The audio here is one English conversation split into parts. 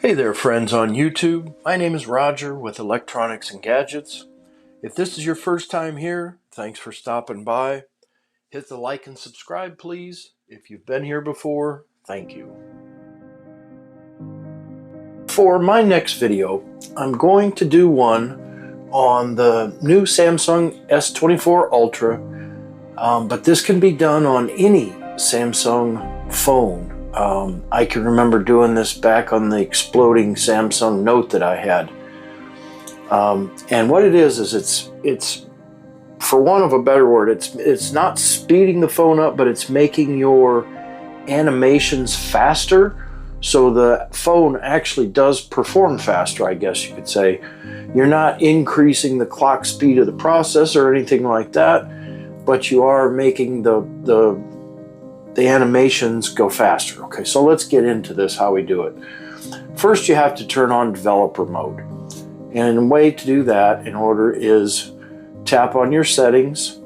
Hey there, friends on YouTube. My name is Roger with Electronics and Gadgets. If this is your first time here, thanks for stopping by. Hit the like and subscribe, please. If you've been here before, thank you. For my next video, I'm going to do one on the new Samsung S24 Ultra, but this can be done on any Samsung phone. I can remember doing this back on the exploding Samsung Note that I had. And what it is it's for want of a better word, it's not speeding the phone up, but it's making your animations faster. So the phone actually does perform faster, I guess you could say. You're not increasing the clock speed of the processor or anything like that, but you are making the animations go faster. Okay, so let's get into this, how we do it. First, you have to turn on developer mode. And the way to do that in order is tap on your settings,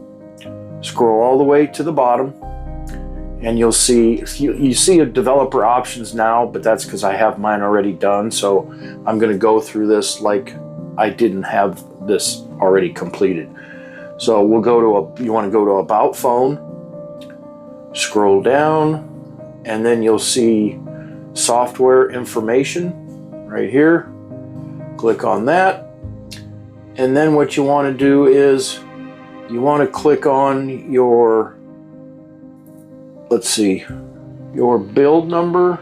scroll all the way to the bottom, and you'll see, you see a developer options now, but that's because I have mine already done. So I'm going to go through this like I didn't have this already completed. So we'll go to you want to go to About Phone, scroll down, and then you'll see software information right here. Click on that, and then what you want to do is you want to click on your, let's see, your build number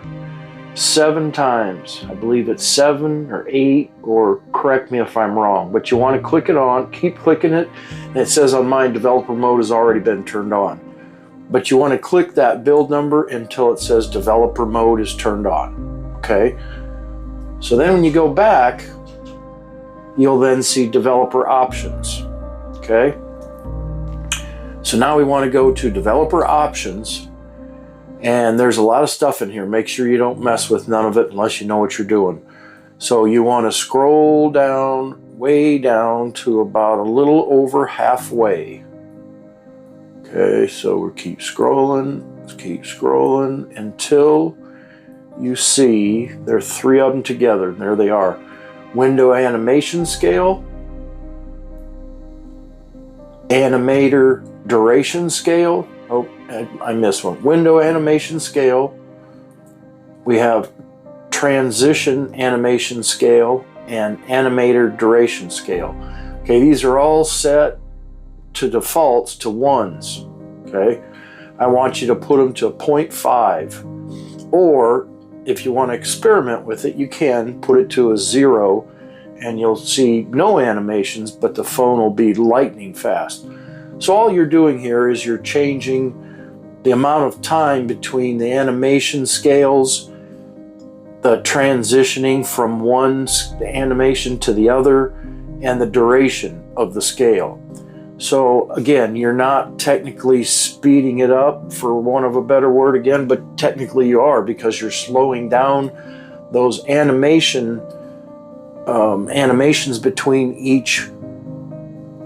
7 times. I believe it's 7 or 8, or correct me if I'm wrong, but you want to click it on, keep clicking it, and it says on mine developer mode has already been turned on. But you want to click that build number until it says developer mode is turned on. Okay, so then when you go back, you'll then see developer options. Okay, so now we want to go to developer options, and there's a lot of stuff in here. Make sure you don't mess with none of it unless you know what you're doing. So you want to scroll down, way down to about a little over halfway. Okay, so we'll keep scrolling until you see there are 3 of them together. There they are. Window animation scale, animator duration scale. Oh, I missed one. Window animation scale. We have transition animation scale and animator duration scale. Okay, these are all set to defaults to 1s. Okay, I want you to put them to 0.5, or if you want to experiment with it, you can put it to a 0, and you'll see no animations, but the phone will be lightning fast. So all you're doing here is you're changing the amount of time between the animation scales, the transitioning from one animation to the other, and the duration of the scale. So again, you're not technically speeding it up, for want of a better word again, but technically you are, because you're slowing down those animations between each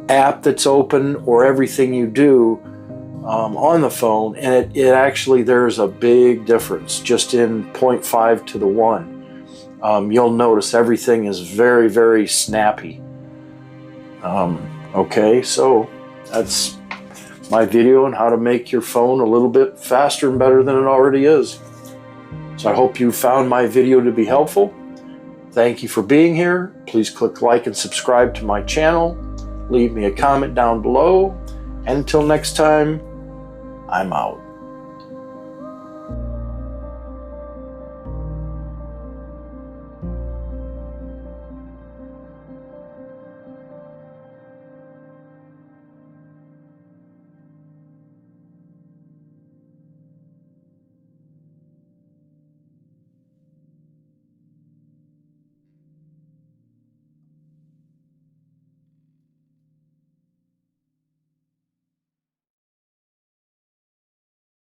app that's open or everything you do on the phone. And it actually, there's a big difference just in 0.5 to the 1. You'll notice everything is very, very snappy. Okay, so that's my video on how to make your phone a little bit faster and better than it already is. So I hope you found my video to be helpful. Thank you for being here. Please click like and subscribe to my channel. Leave me a comment down below. And until next time, I'm out.